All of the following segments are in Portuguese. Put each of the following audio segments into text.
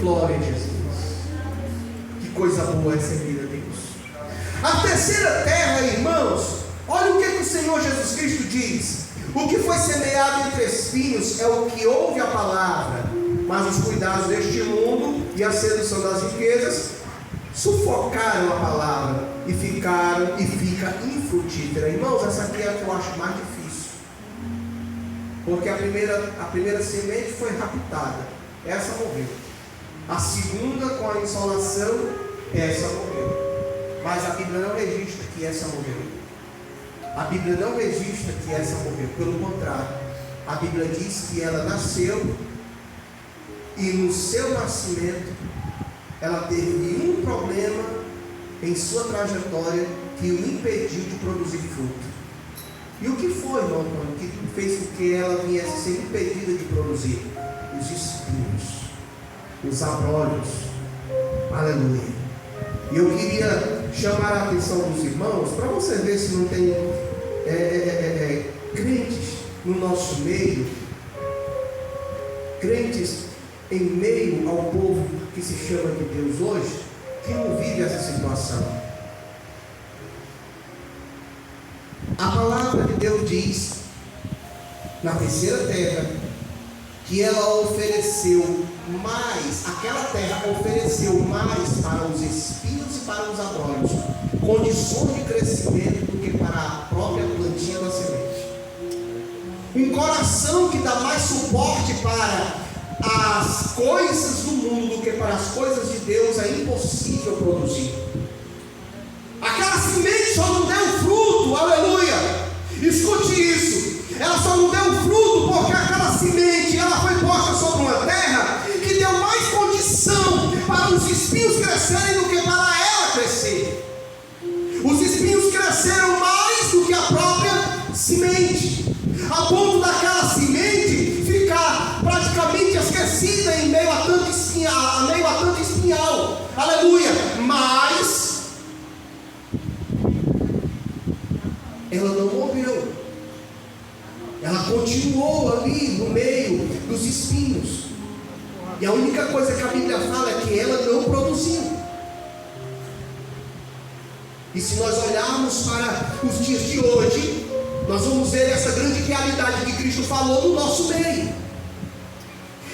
Glória a Jesus. Que coisa boa é servir a Deus. A terceira terra, irmãos, olha o que o Senhor Jesus Cristo diz. O que foi semeado entre espinhos é o que ouve a palavra, mas os cuidados deste mundo e a sedução das riquezas sufocaram a palavra e fica infrutífera. Irmãos, essa aqui é a que eu acho mais difícil, porque a primeira semente foi raptada, essa morreu. A segunda, com a insolação, essa morreu. Mas a Bíblia não registra que essa morreu. A Bíblia não registra que essa morreu. Pelo contrário, a Bíblia diz que ela nasceu, e no seu nascimento ela teve um problema em sua trajetória que o impediu de produzir fruto. E o que foi, irmão Antônio, que fez com que ela viesse a ser impedida de produzir? Os espinhos, os abrolhos. Aleluia. E eu queria chamar a atenção dos irmãos, para você ver se não tem crentes no nosso meio, crentes em meio ao povo que se chama de Deus hoje, que não vive essa situação. A palavra de Deus diz, na terceira terra, que ela ofereceu mais, aquela terra ofereceu mais para os espinhos e para os abrolhos, condições de crescimento do que para a própria plantinha da semente. Um coração que dá mais suporte para as coisas do mundo do que para as coisas de Deus é impossível produzir. Aquela semente só não deu fruto, aleluia. Escute isso, ela só não deu fruto porque aquela semente ela foi posta sobre uma terra que deu mais condição para os espinhos crescerem do que para ela crescer. Os espinhos cresceram mais do que a própria semente, a ponto daquela semente ficar praticamente esquecida em meio a tanto espinhal, aleluia. Mas ela não morreu, ela continuou ali no meio dos espinhos, e a única coisa que a Bíblia fala é que ela não produziu. E se nós olharmos para os dias de hoje, nós vamos ver essa grande realidade que Cristo falou no nosso meio.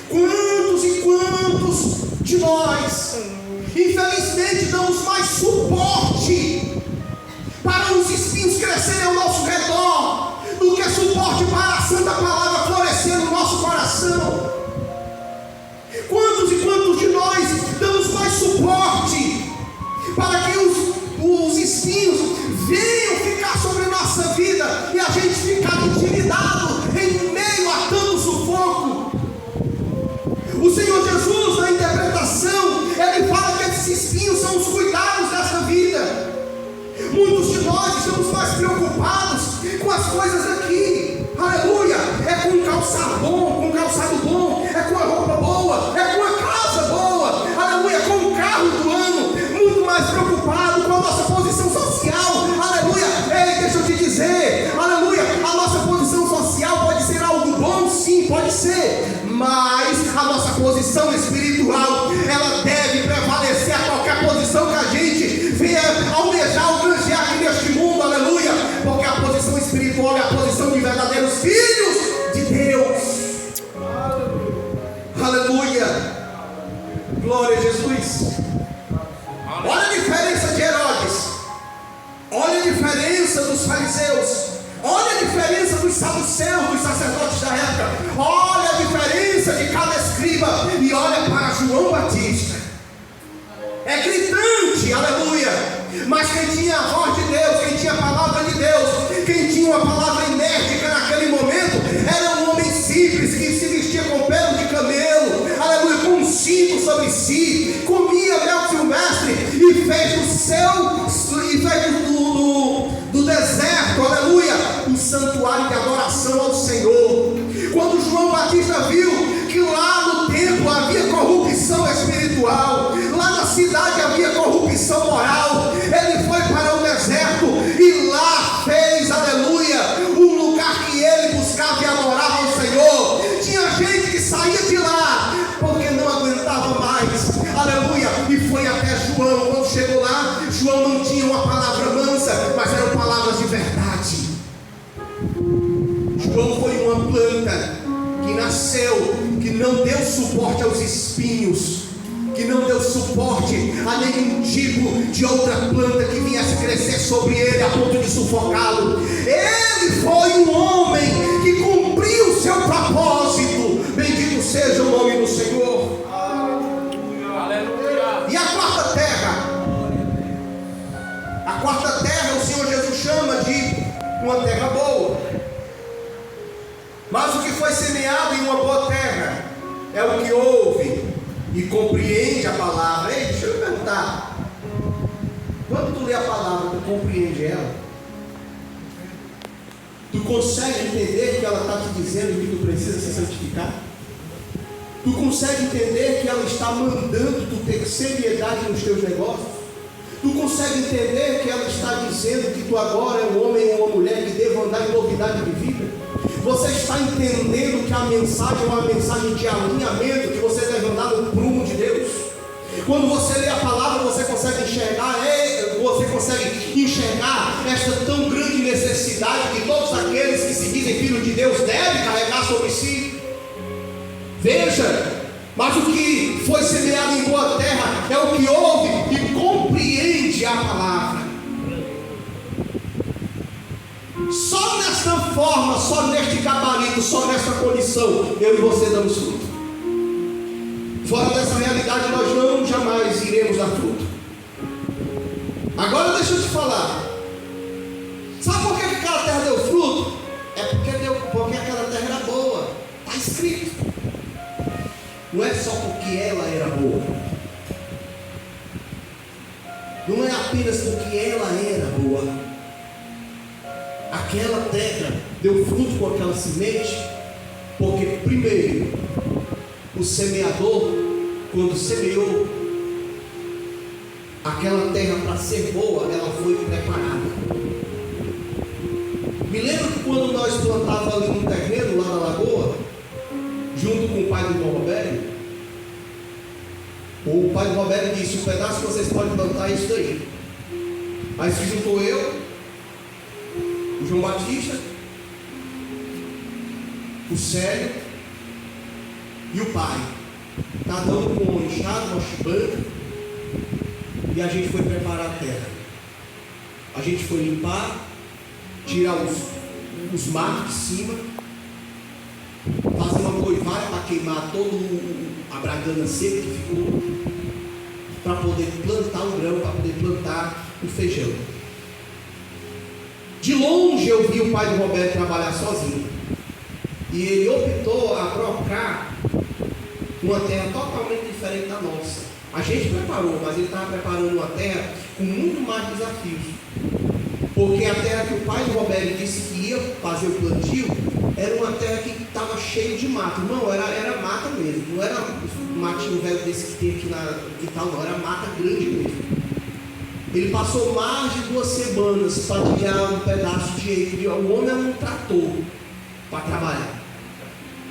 Quantos e quantos de nós, infelizmente, damos mais suporte para os espinhos crescerem ao nosso redor do que suporte para a santa palavra florescer no nosso coração? Quantos e quantos de nós damos mais suporte para que os espinhos venham ficar sobre nossa vida e a gente ficar intimidado em meio a tanto sufoco? O Senhor Jesus, na interpretação, ele fala que esses espinhos são os cuidados dessa vida. Muitos de nós estamos mais preocupados com as coisas aqui, aleluia, é com um calçado bom, é com a roupa boa, é com a casa boa, aleluia, com o carro do ano, muito mais preocupado com a nossa posição social, aleluia. Ei, deixa eu te dizer, aleluia, a nossa posição social pode ser algo bom, sim, pode ser, mas a nossa posição espiritual, ela deve prevalecer a qualquer posição que a gente venha almejar ou granjear aqui neste mundo, aleluia, porque a posição espiritual é a posição de verdadeiros filhos de Deus, aleluia, glória a Jesus. Olha a diferença de Herodes, olha a diferença dos fariseus, olha a diferença dos saduceus, dos sacerdotes da época, olha a diferença de cada escriba, e olha para João Batista. É gritante, aleluia, mas quem tinha a voz de Deus, quem tinha a palavra de Deus, quem tinha uma palavra enérgica naquele momento, era um homem simples que se vestia com pelo de camelo, aleluia, com um cinto sobre si, comia mel silvestre e fez do deserto, aleluia, um santuário de adoração ao Senhor. Quando João Batista viu que lá no templo havia corrupção espiritual, lá na cidade havia corrupção moral, ele foi para o deserto e lá fez, aleluia, um lugar que ele buscava e adorava ao Senhor. Tinha gente que saía de lá porque não aguentava mais João. Quando chegou lá, João não tinha uma palavra mansa, mas eram palavras de verdade. João foi uma planta que nasceu, que não deu suporte aos espinhos, que não deu suporte a nenhum tipo de outra planta que viesse crescer sobre ele a ponto de sufocá-lo. Ele foi um homem que cumpriu o seu propósito. Bendito seja o nome do Senhor. Aleluia. E a quarta terra? A quarta terra o Senhor Jesus chama de uma terra boa. Mas o que foi semeado em uma boa terra é o que ouve e compreende a palavra. Ei, deixa eu perguntar, quando tu lê a palavra, tu compreende ela? Tu consegue entender que ela está te dizendo que tu precisa se santificar? Tu consegue entender que ela está mandando tu ter seriedade nos teus negócios? Tu consegue entender que ela está dizendo que tu agora é um homem ou uma mulher que deve andar em novidade de vida? Você está entendendo que a mensagem é uma mensagem de alinhamento, que você deve andar no prumo de Deus? Quando você lê a palavra, você consegue enxergar esta tão grande necessidade que todos aqueles que se dizem filhos de Deus devem carregar sobre si. Veja, mas o que foi semeado em boa terra é o que ouve e compreende a palavra. Só nesta forma, só neste gabarito, só nesta condição, eu e você damos fruto. Fora dessa realidade, nós não jamais iremos dar fruto. Agora deixa eu te falar. Sabe por que aquela terra deu fruto? É porque aquela terra era boa. Está escrito. Não é só porque ela era boa. Não é apenas porque ela era boa. Aquela terra deu fruto com aquela semente, porque primeiro, o semeador, quando semeou aquela terra para ser boa, ela foi preparada. Me lembro que quando nós plantávamos ali no terreno, lá na lagoa, junto com o pai do irmão Roberto, o pai do Roberto disse: o pedaço que vocês podem plantar é isso daí. Aí se juntou eu, o João Batista, o Célio e o pai, cada um com uma enxada, uma chibanca, e a gente foi preparar a terra. A gente foi limpar, tirar os matos de cima, fazer uma coivara para queimar toda a bragana seca que ficou, para poder plantar o grão, para poder plantar o feijão. De longe eu vi o pai do Roberto trabalhar sozinho, e ele optou a brocar uma terra totalmente diferente da nossa. A gente preparou, mas ele estava preparando uma terra com muito mais desafios, porque a terra que o pai do Roberto disse que ia fazer o plantio era uma terra que estava cheia de mato. Não, era mata mesmo, não era um matinho velho desse que tem aqui na quintal, não, era mata grande mesmo. Ele passou mais de 2 semanas para tirar um pedaço de árvore. O homem é um trator para trabalhar,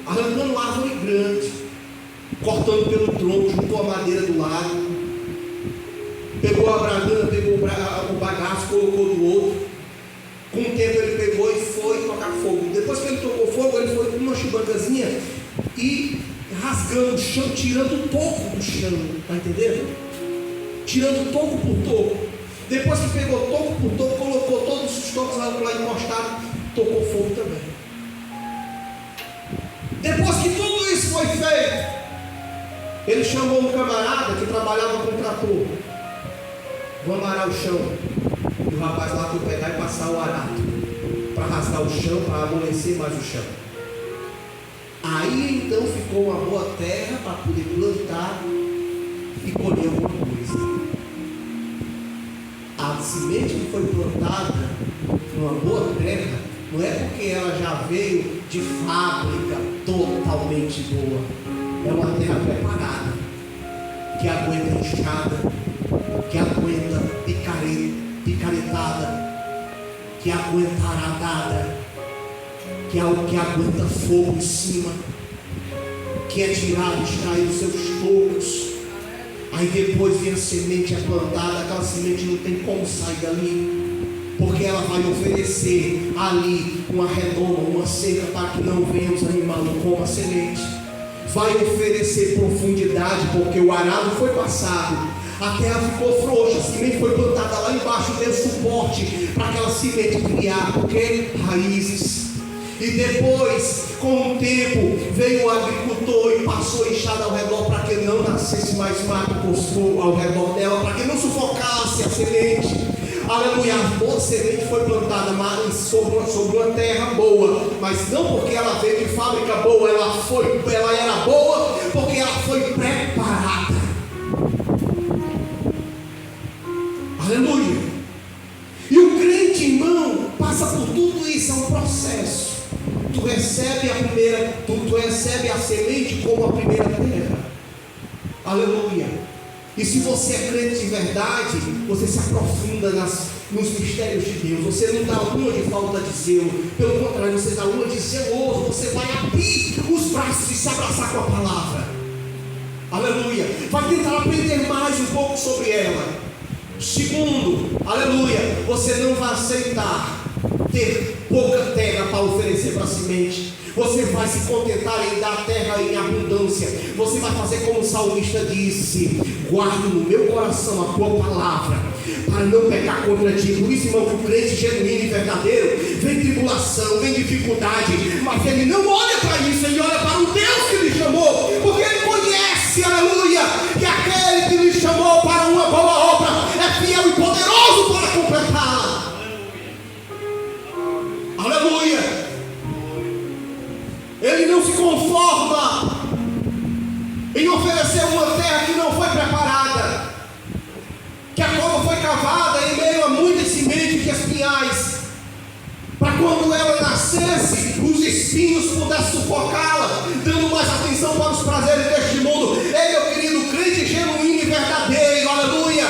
arrancando árvore grande, cortando pelo tronco, juntou a madeira do lado, pegou a bragana, pegou o bagaço, colocou do outro. Com o tempo ele pegou e foi tocar fogo. Depois que ele tocou fogo, ele foi com uma chibancazinha e rasgando o chão, tirando o toco do chão, está entendendo? Tirando toco por toco. Depois que pegou toco por toco, colocou todos os tocos lá encostados, tocou fogo também. Depois que tudo isso foi feito, ele chamou um camarada que trabalhava com trator. Vamos arar o chão. E o rapaz lá foi pegar e passar o arado para rasgar o chão, para amolecer mais o chão. Aí então ficou uma boa terra para poder plantar e colher alguma coisa. A semente que foi plantada numa boa terra não é porque ela já veio de fábrica totalmente boa. É uma terra preparada, que aguenta enxada, que aguenta picaretada, que aguenta aradada, que aguenta fogo em cima, que é tirado, extrair os seus tocos. Aí Aí depois vem a semente é plantada, aquela semente não tem como sair dali, porque ela vai oferecer ali uma redoma, uma cerca, para que não venham os animais, não comam a semente. Vai oferecer profundidade, porque o arado foi passado, a terra ficou frouxa, a semente foi plantada lá embaixo, deu suporte para aquela semente criar, porque raízes. E depois, com o tempo, veio o agricultor e passou a enxada ao redor, para que não nascesse mais mato ao redor dela, para que não sufocasse a semente. Aleluia, a boa semente foi plantada sobre uma terra boa, mas não porque ela veio de fábrica boa, ela era boa porque ela foi preparada. Aleluia. E o crente, irmão, passa por tudo isso, é um processo. Tu recebe a semente como a primeira terra. Aleluia. E se você é crente de verdade, você se aprofunda nos mistérios de Deus. Você não dá uma de falta de zelo. Pelo contrário, você dá uma de zeloso. Você vai abrir os braços e se abraçar com a palavra. Aleluia. Vai tentar aprender mais um pouco sobre ela. Segundo, aleluia, você não vai aceitar ter pouca terra para oferecer para a semente. Você vai se contentar em dar terra em abundância. Você vai fazer como o salmista disse: guardo no meu coração a tua palavra, para não pecar contra ti. Por isso, irmão, que o crente genuíno e verdadeiro, vem tribulação, vem dificuldade, mas ele não olha para isso, ele olha para o Deus que lhe chamou, porque ele conhece, aleluia, que aquele que lhe chamou para uma boa obra é fiel e poderoso para completá-la. Aleluia. Ele não se conforma em oferecer uma terra que não foi preparada, que a cova foi cavada em meio a muitas sementes de espinhais, para quando ela nascesse, os espinhos pudessem sufocá-la, dando mais atenção para os prazeres deste mundo. Ei, meu querido, crente genuíno e verdadeiro, aleluia,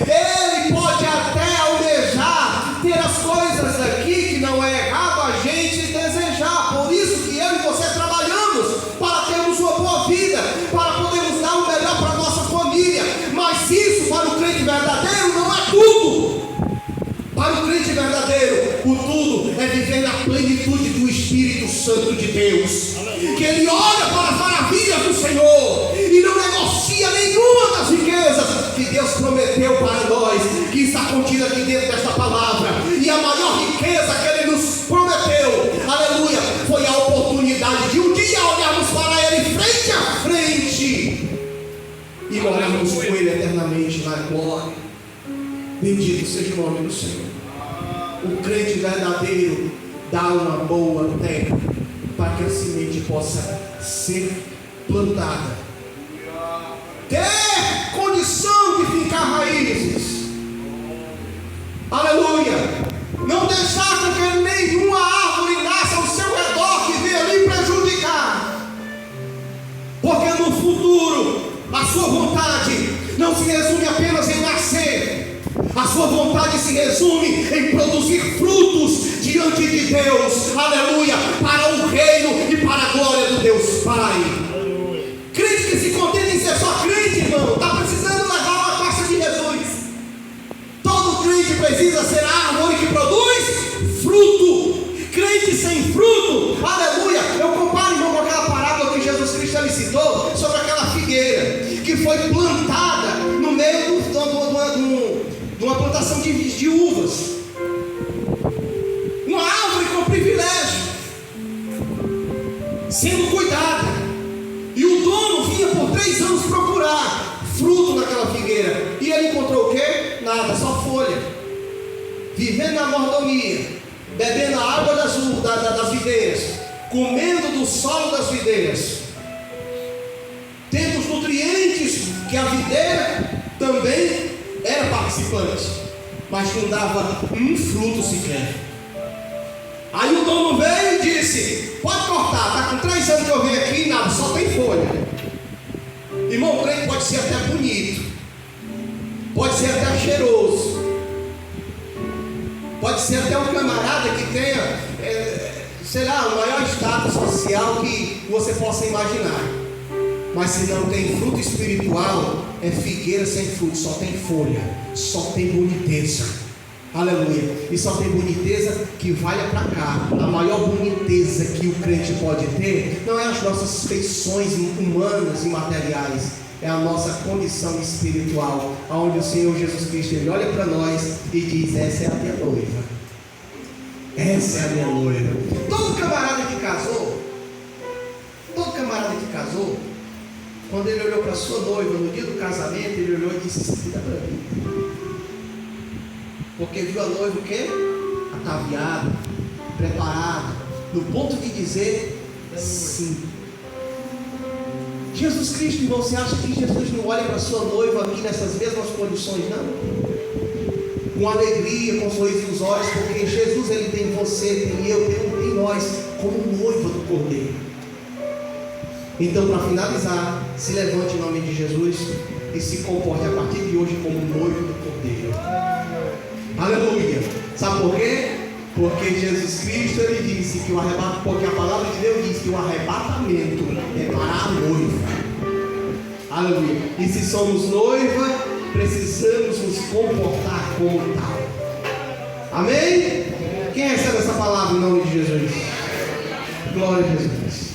ele pode até almejar ter as coisas aqui, que não é errado a gente desejar. Por isso que eu e você trabalhamos para termos uma boa vida, para podermos dar o melhor para a nossa família. Mas isso para o crente verdadeiro não é tudo. Para o crente verdadeiro, o tudo é viver na plenitude do Espírito Santo de Deus, que ele olha para as maravilhas do Senhor e não negocia nenhuma das riquezas que Deus prometeu para nós, que está contida aqui dentro desta palavra. E a maior riqueza que ele nos prometeu, aleluia, foi a oportunidade de um dia olharmos para ele frente a frente e morarmos com ele eternamente na glória. Bendito seja o nome do Senhor. O crente verdadeiro dá uma boa terra para que a semente possa ser plantada, ter condição de fincar raízes. Aleluia. Não deixar com que nenhuma árvore nasça ao seu redor que venha lhe prejudicar, porque no futuro a sua vontade não se resume apenas em nascer. A sua vontade se resume em produzir frutos diante de Deus, aleluia, para o reino e para a glória do Deus Pai. Aleluia. Crente que se contenta em ser só crente, irmão, está precisando levar uma taça de Jesus. Todo crente precisa ser árvore que produz fruto. Crente sem fruto, aleluia. Eu comparo, irmão, com aquela parábola que Jesus Cristo ele citou sobre aquela figueira que foi plantada no meio de uma plantação de uvas, uma árvore com privilégio, sendo cuidada, e o dono vinha por 3 anos procurar fruto naquela figueira, e ele encontrou o quê? Nada, só folha. Vivendo na mordomia, bebendo a água das videiras, comendo do solo das videiras, tendo os nutrientes que a videira também era participante, mas não dava um fruto sequer. Aí o dono veio e disse: pode cortar, está com 3 anos que eu venho aqui e nada, só tem folha. Irmão, o crente pode ser até bonito, pode ser até cheiroso, pode ser até um camarada que tenha, sei lá, o maior status social que você possa imaginar. Mas se não tem fruto espiritual, é figueira sem fruto, só tem folha, só tem boniteza. Aleluia. E só tem boniteza que vai para cá. A maior boniteza que o crente pode ter não é as nossas feições humanas e materiais, é a nossa condição espiritual, onde o Senhor Jesus Cristo, Ele olha para nós e diz: essa é a minha noiva, essa é a minha noiva. Todo camarada que casou, quando ele olhou para a sua noiva no dia do casamento, ele olhou e disse: cuida para mim. Porque viu a noiva o quê? Ataviada, preparada, no ponto de dizer sim. Jesus Cristo, irmão, você acha que Jesus não olha para a sua noiva aqui nessas mesmas condições, não? Com alegria, com sorriso nos olhos, porque Jesus, Ele tem você, tem eu, tem nós, como noiva do Cordeiro. Então, para finalizar, se levante em nome de Jesus e se comporte a partir de hoje como noivo do Cordeiro. Aleluia! Sabe por quê? Porque Jesus Cristo, Ele disse que o arrebatamento, porque a palavra de Deus diz que o arrebatamento é para a noiva. Aleluia! E se somos noiva, precisamos nos comportar como tal. Amém? Quem recebe essa palavra em nome de Jesus? Glória a Jesus.